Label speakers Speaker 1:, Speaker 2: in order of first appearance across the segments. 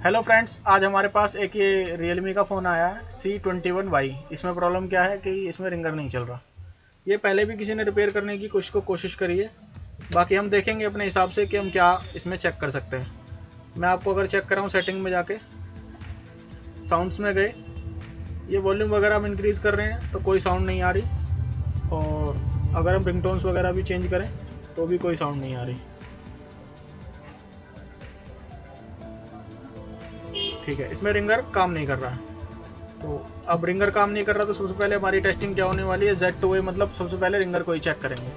Speaker 1: Hello friends, आज हमारे पास एक ये Realme का फ़ोन आया है C21Y। इसमें प्रॉब्लम क्या है कि इसमें रिंगर नहीं चल रहा। ये पहले भी किसी ने रिपेयर करने की कोशिश करी है। बाकी हम देखेंगे अपने हिसाब से कि हम क्या इसमें चेक कर सकते हैं। मैं आपको अगर चेक कराऊँ, सेटिंग में जाके साउंड्स में गए, ये वॉल्यूम वगैरह हम इंक्रीज़ कर रहे हैं तो कोई साउंड नहीं आ रही, और अगर हम रिंगटोन्स वगैरह भी चेंज करें तो भी कोई साउंड नहीं आ रही। ठीक है, इसमें रिंगर काम नहीं कर रहा है। तो अब रिंगर काम नहीं कर रहा तो सबसे पहले हमारी टेस्टिंग क्या होने वाली है, Z2A, मतलब सबसे पहले रिंगर को ही चेक करेंगे।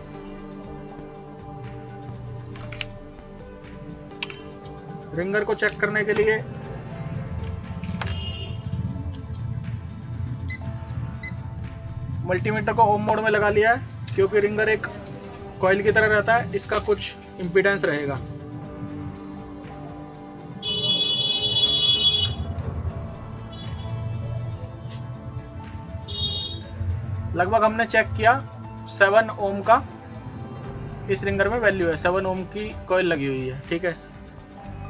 Speaker 1: रिंगर को चेक करने के लिए मल्टीमीटर को ऑन मोड में लगा लिया है, क्योंकि रिंगर एक कॉइल की तरह रहता है, इसका कुछ इम्पीडेंस रहेगा। लगभग हमने चेक किया 7 ओम का इस रिंगर में वैल्यू है, 7 ओम की कॉइल लगी हुई है। ठीक है,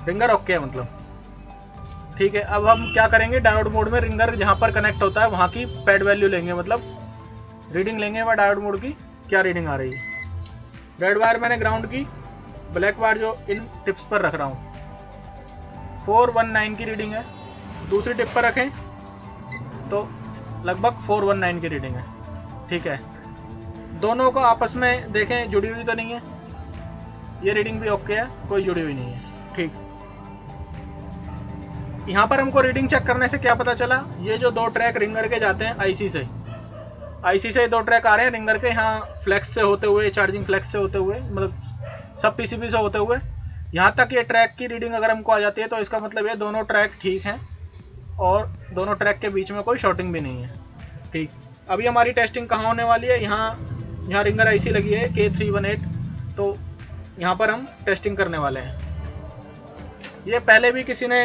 Speaker 1: रिंगर ओके है मतलब। ठीक है, अब हम क्या करेंगे, डायोड मोड में रिंगर जहाँ पर कनेक्ट होता है वहाँ की पैड वैल्यू लेंगे, मतलब रीडिंग लेंगे वह डायोड मोड की क्या रीडिंग आ रही है। रेड वायर मैंने ग्राउंड की, ब्लैक वायर जो इन टिप्स पर रख रहा हूँ 419 की रीडिंग है। दूसरी टिप पर रखें तो लगभग 419 की रीडिंग है। ठीक है, दोनों को आपस में देखें, जुड़ी हुई तो नहीं है। ये रीडिंग भी ओके है, कोई जुड़ी हुई नहीं है। ठीक, यहाँ पर हमको रीडिंग चेक करने से क्या पता चला, ये जो 2 ट्रैक रिंगर के जाते हैं आईसी से 2 ट्रैक आ रहे हैं रिंगर के, यहाँ फ्लेक्स से होते हुए, चार्जिंग फ्लेक्स से होते हुए, मतलब सब पीसीबी से होते हुए यहाँ तक ये ट्रैक की रीडिंग अगर हमको आ जाती है तो इसका मतलब ये दोनों ट्रैक ठीक हैं और दोनों ट्रैक के बीच में कोई शॉर्टिंग भी नहीं है। ठीक, अभी हमारी टेस्टिंग कहाँ होने वाली है, यहाँ रिंगर आईसी लगी है K318, तो यहाँ पर हम टेस्टिंग करने वाले हैं। ये पहले भी किसी ने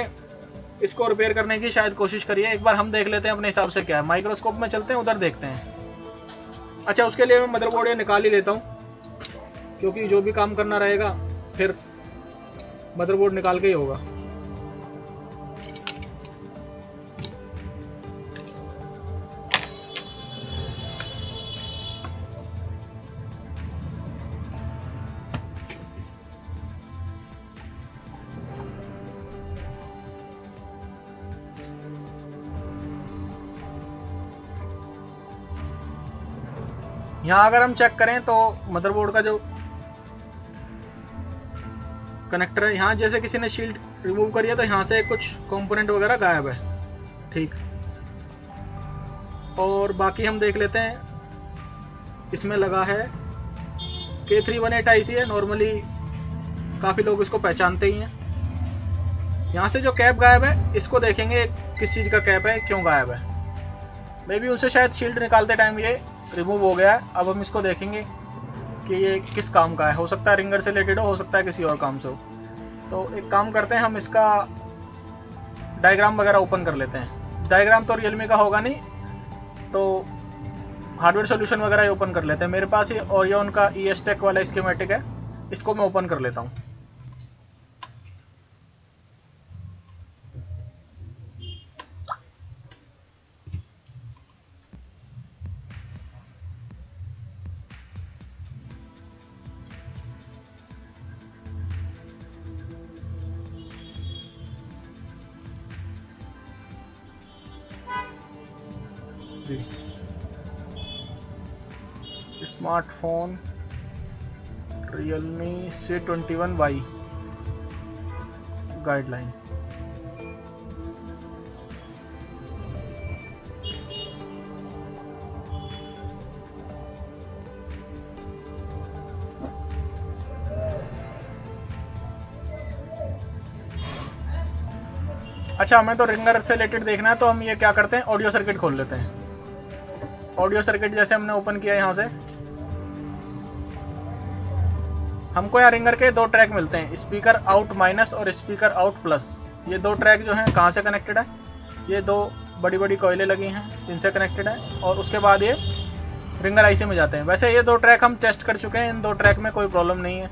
Speaker 1: इसको रिपेयर करने की शायद कोशिश करी है, एक बार हम देख लेते हैं अपने हिसाब से क्या है। माइक्रोस्कोप में चलते हैं, उधर देखते हैं। अच्छा, उसके लिए मैं मदरबोर्ड ये निकाल ही लेता हूँ, क्योंकि जो भी काम करना रहेगा फिर मदरबोर्ड निकाल के ही होगा। यहाँ अगर हम चेक करें तो मदरबोर्ड का जो कनेक्टर है, यहाँ जैसे किसी ने शील्ड रिमूव करी है तो यहाँ से कुछ कंपोनेंट वगैरह गायब है। ठीक, और बाकी हम देख लेते हैं। इसमें लगा है K318 आईसी है, नॉर्मली काफ़ी लोग इसको पहचानते ही हैं। यहाँ से जो कैप गायब है इसको देखेंगे किस चीज़ का कैप है, क्यों गायब है। मे बी उनसे शायद शील्ड निकालते टाइम ये रिमूव हो गया है। अब हम इसको देखेंगे कि ये किस काम का है। हो सकता है रिंगर से रिलेटेड हो सकता है किसी और काम से हो। तो एक काम करते हैं, हम इसका डायग्राम वगैरह ओपन कर लेते हैं। डायग्राम तो रियलमी का होगा नहीं, तो हार्डवेयर सॉल्यूशन वगैरह ओपन कर लेते हैं। मेरे पास ये ओरियन का ES-Tec वाला स्कीमेटिक है, इसको मैं ओपन कर लेता हूँ। Smartphone Realme C21Y guideline. अच्छा, हमें तो रिंगर से रिलेटेड देखना है, तो हम ये क्या करते हैं, ऑडियो सर्किट खोल लेते हैं। ऑडियो सर्किट जैसे हमने ओपन किया, यहाँ से हमको यहाँ रिंगर के 2 ट्रैक मिलते हैं, स्पीकर आउट माइनस और स्पीकर आउट प्लस। ये 2 ट्रैक जो हैं कहाँ से कनेक्टेड है, ये 2 बड़ी बड़ी कॉइलें लगी हैं, इनसे कनेक्टेड है, और उसके बाद ये रिंगर आईसी में जाते हैं। वैसे ये 2 ट्रैक हम टेस्ट कर चुके हैं, इन 2 ट्रैक में कोई प्रॉब्लम नहीं है।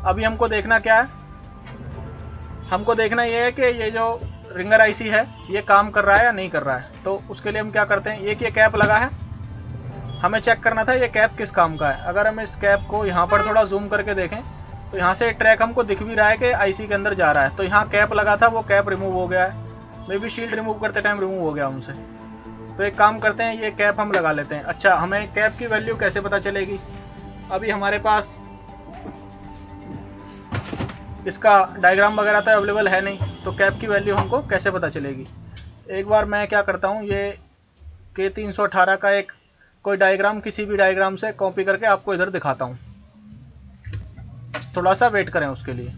Speaker 1: अभी हमको देखना क्या है, हमको देखना ये है कि ये जो रिंगर आईसी है ये काम कर रहा है या नहीं कर रहा है। तो उसके लिए हम क्या करते हैं, एक ये कैप लगा है, हमें चेक करना था ये कैप किस काम का है। अगर हम इस कैप को यहाँ पर थोड़ा जूम करके देखें तो यहाँ से ट्रैक हमको दिख भी रहा है कि आईसी के अंदर जा रहा है। तो यहाँ कैप लगा था, वो कैप रिमूव हो गया है, मे बी शील्ड रिमूव करते टाइम रिमूव हो गया हमसे। तो एक काम करते हैं, ये कैप हम लगा लेते हैं। अच्छा, हमें कैप की वैल्यू कैसे पता चलेगी, अभी हमारे पास इसका डायग्राम वगैरह तो अवेलेबल है नहीं, तो कैप की वैल्यू हमको कैसे पता चलेगी। एक बार मैं क्या करता हूँ, ये K318 का एक कोई डायग्राम किसी भी डायग्राम से कॉपी करके आपको इधर दिखाता हूँ, थोड़ा सा वेट करें उसके लिए।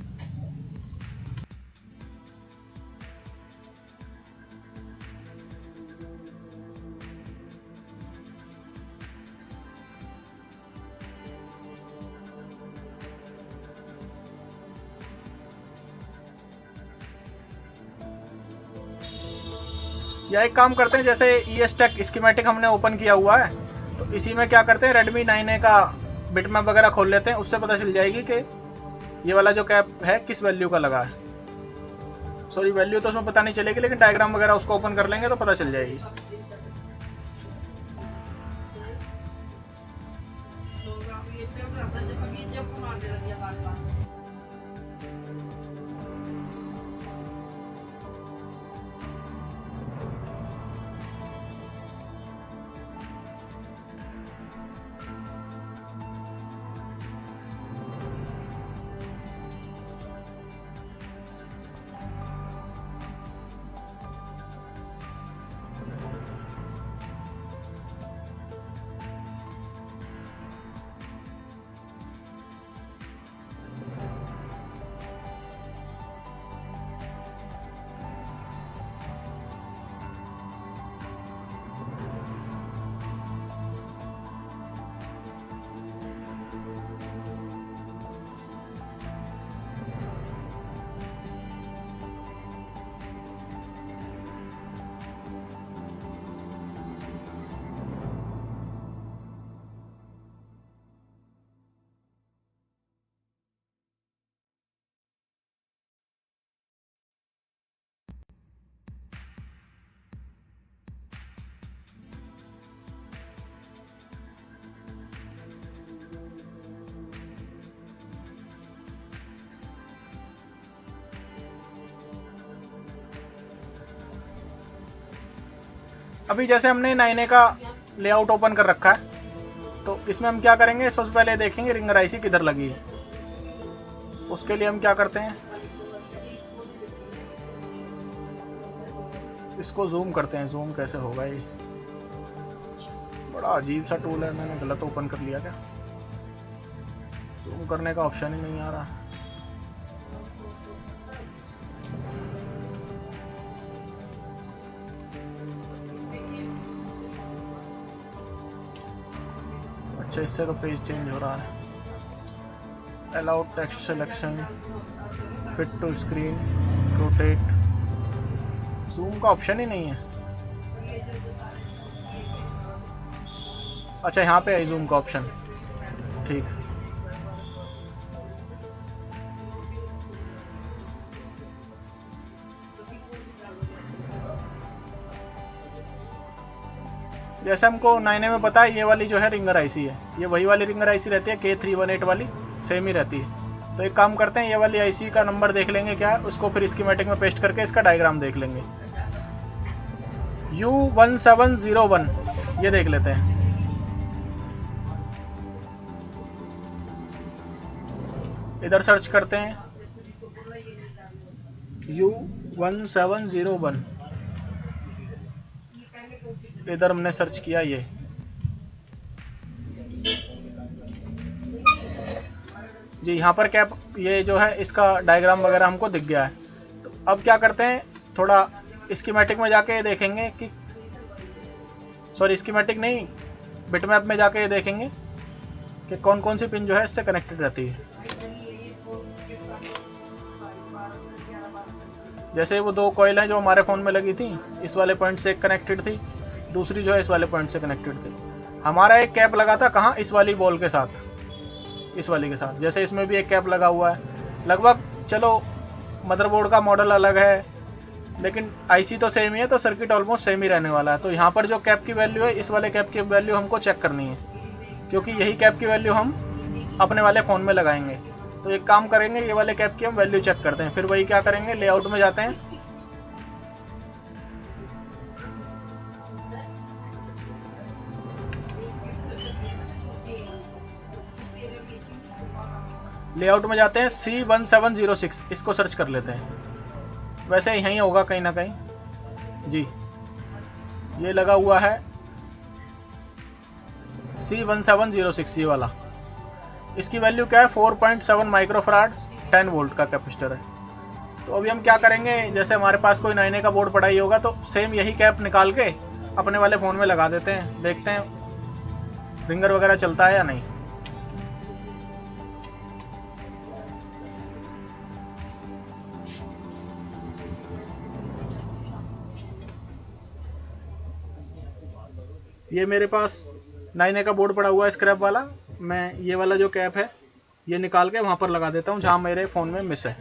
Speaker 1: या एक काम करते हैं, जैसे ESTEC स्कीमेटिक हमने ओपन किया हुआ है, तो इसी में क्या करते हैं, Redmi 9A का बिटमैप वगैरह खोल लेते हैं, उससे पता चल जाएगी कि ये वाला जो कैप है किस वैल्यू का लगा है। सॉरी, वैल्यू तो उसमें पता नहीं चलेगी, लेकिन डायग्राम वगैरह उसको ओपन कर लेंगे तो पता चल जाएगी। अभी जैसे हमने 9A का लेआउट ओपन कर रखा है, तो इसमें हम क्या करेंगे, सबसे पहले देखेंगे रिंगर आईसी किधर लगी है। उसके लिए हम क्या करते हैं, इसको जूम करते हैं। जूम कैसे होगा, ये बड़ा अजीब सा टूल है, मैंने गलत ओपन कर लिया क्या, जूम करने का ऑप्शन ही नहीं आ रहा। अच्छा, इससे तो पेज चेंज हो रहा है। Allow text selection, fit to screen, rotate, zoom का ऑप्शन ही नहीं है। अच्छा, यहाँ पे है जूम का ऑप्शन, ठीक। जैसे हमको 9A में पता है, ये वाली जो है रिंगर आईसी है, ये वही वाली रिंगर आईसी रहती है, K318 वाली सेम ही रहती है। तो एक काम करते हैं, ये वाली आईसी का नंबर देख लेंगे क्या है, उसको फिर स्कीमेटिक में पेस्ट करके इसका डायग्राम देख लेंगे। U1701 ये देख लेते हैं। इधर सर्च करते हैं U1701, इधर हमने सर्च किया ये। जी, यहाँ पर क्या, ये जो है इसका डायग्राम वगैरह हमको दिख गया है। तो अब क्या करते हैं, थोड़ा स्कीमेटिक में जाके देखेंगे कि, सॉरी स्कीमेटिक नहीं, बिटमैप में जाके देखेंगे कि कौन कौन सी पिन जो है इससे कनेक्टेड रहती है। जैसे वो दो कॉइल हैं जो हमारे फ़ोन में लगी थी, इस वाले पॉइंट से एक कनेक्टेड थी, दूसरी जो है इस वाले पॉइंट से कनेक्टेड थी। हमारा एक कैप लगा था कहाँ, इस वाली बॉल के साथ, इस वाली के साथ। जैसे इसमें भी एक कैप लगा हुआ है लगभग। चलो, मदरबोर्ड का मॉडल अलग है लेकिन आईसी तो सेम ही है, तो सर्किट ऑलमोस्ट सेम ही रहने वाला है। तो यहाँ पर जो कैप की वैल्यू है, इस वाले कैप की वैल्यू हमको चेक करनी है, क्योंकि यही कैप की वैल्यू हम अपने वाले फ़ोन में लगाएंगे। तो एक काम करेंगे, ये वाले कैप की हम वैल्यू चेक करते हैं। फिर वही क्या करेंगे, लेआउट में जाते हैं, लेआउट में जाते हैं, C1706 इसको सर्च कर लेते हैं। वैसे यहीं होगा कहीं ना कहीं जी, ये लगा हुआ है C1706 ये वाला। इसकी वैल्यू क्या है, 4.7 माइक्रोफराड 10 वोल्ट का कैपेसिटर है। तो अभी हम क्या करेंगे, जैसे हमारे पास कोई 9A का बोर्ड पड़ा ही होगा, तो सेम यही कैप निकाल के अपने वाले फ़ोन में लगा देते हैं, देखते हैं रिंगर वगैरह चलता है या नहीं। ये मेरे पास 9A का बोर्ड पड़ा हुआ है स्क्रैप वाला। मैं ये वाला जो कैप है ये निकाल के वहाँ पर लगा देता हूँ जहाँ मेरे फ़ोन में मिस है।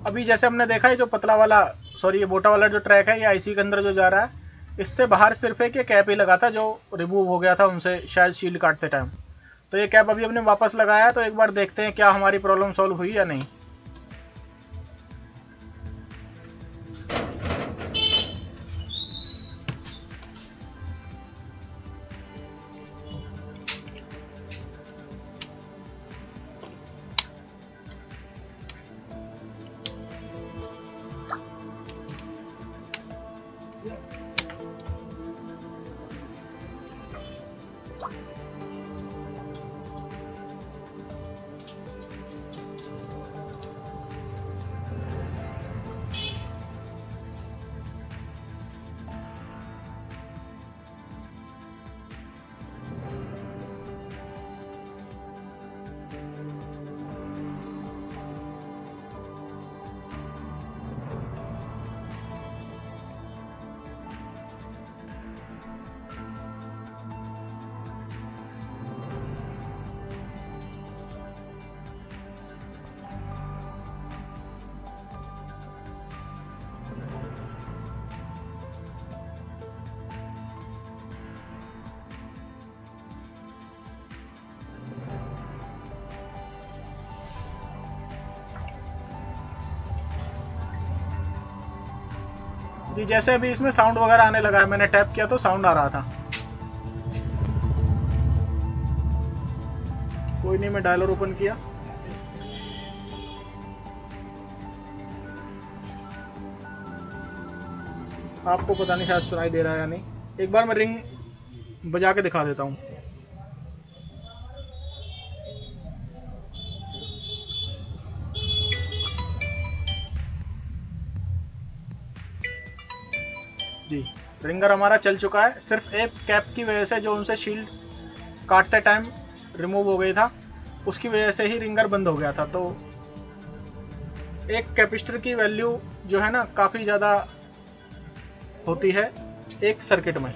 Speaker 1: अभी जैसे हमने देखा है, जो पतला वाला ये मोटा वाला जो ट्रैक है, ये आईसी के अंदर जो जा रहा है, इससे बाहर सिर्फ एक ये कैप ही लगा था जो रिमूव हो गया था उनसे शायद शील्ड काटते टाइम। तो ये कैप अभी हमने वापस लगाया, तो एक बार देखते हैं क्या हमारी प्रॉब्लम सॉल्व हुई या नहीं। जी जैसे अभी इसमें साउंड वगैरह आने लगा है, मैंने टैप किया तो साउंड आ रहा था। कोई नहीं, मैं डायलर ओपन किया। आपको पता नहीं शायद सुनाई दे रहा है या नहीं। एक बार मैं रिंग बजा के दिखा देता हूँ। जी रिंगर हमारा चल चुका है। सिर्फ एक कैप की वजह से, जो उनसे शील्ड काटते टाइम रिमूव हो गई था, उसकी वजह से ही रिंगर बंद हो गया था। तो एक कैपेसिटर की वैल्यू जो है ना काफ़ी ज़्यादा होती है एक सर्किट में।